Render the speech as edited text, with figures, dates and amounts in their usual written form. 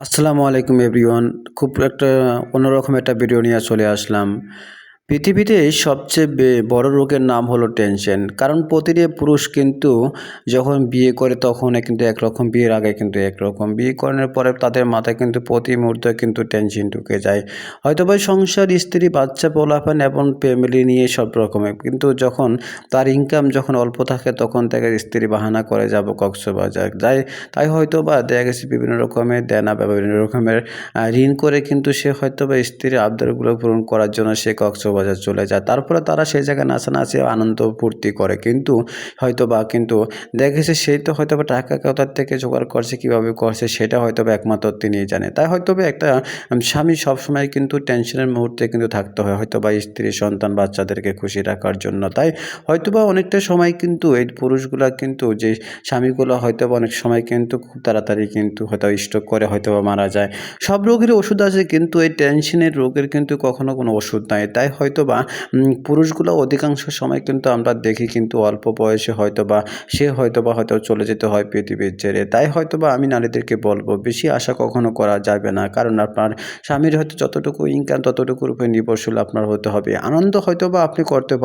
আসসালামু আলাইকুম এভরিওয়ান। খুব একটা অন্যরকম একটা ভিডিও নিয়ে চলে আসলাম। পৃথিবীতে সবচেয়ে বড় রোগের নাম হলো টেনশন। কারণ প্রতিটি পুরুষ কিন্তু যখন বিয়ে করে তখন কিন্তু একরকম, বিয়ের আগে কিন্তু একরকম। বিয়ে করানোর পরে তাদের মাথায় কিন্তু প্রতি মুহূর্তে কিন্তু টেনশন ঢুকে যায়। হয়তোবা সংসার, স্ত্রী, বাচ্চা, পোলাপান এবং ফ্যামিলি নিয়ে সব রকমের। কিন্তু যখন তার ইনকাম যখন অল্প থাকে তখন তাকে স্ত্রী বাহানা করে যাব কক্সবাজার। তাই হয়তোবা দেখা গেছে বিভিন্ন রকমের দেনা বা বিভিন্ন রকমের ঋণ করে কিন্তু সে হয়তোবা স্ত্রীর আবদারগুলো পূরণ করার জন্য সে কক্সবাজার চলে যায়। তারপরে তারা সেই জায়গায় নাচানাচি আনন্দ ফুর্তি করে। কিন্তু কিন্তু দেখা গেছে সে তো হয়তোবা টাকা কোথা থেকে জোগাড় করছে, কীভাবে করছে সেটা হয়তোবা একমাত্র তিনিই জানে। তাই হয়তোবা একটা স্বামী সবসময় কিন্তু টেনশনের মুহূর্তে কিন্তু থাকতে হয় হয়তোবা স্ত্রী, সন্তান, বাচ্চাদেরকে খুশি রাখার জন্য। তাই হয়তোবা অনেকটা সময় কিন্তু এই পুরুষগুলা কিন্তু যে স্বামীগুলো হয়তোবা অনেক সময় কিন্তু খুব তাড়াতাড়ি কিন্তু হয়তো স্ট্রোক করে হয়তোবা মারা যায়। সব রোগেরই ওষুধ আছে কিন্তু এই টেনশনের রোগের কিন্তু কখনো কোনো ওষুধ নাই। তাই হয়তোবা পুরুষগুলো অধিকাংশ সময় কিন্তু আমরা দেখি কিন্তু অল্প বয়সে হয়তো চলে যেতে হয় পৃথিবীর ছেড়ে। তাই হয়তোবা আমি নারীদেরকে বলব বেশি আশা কখনো করা যাবে না। কারণ আপনার স্বামীর হয়তো যতটুকু ইনকাম ততটুকুর উপরে নির্ভরশীল আপনার হতে হবে। আনন্দ হয়তোবা আপনি করতে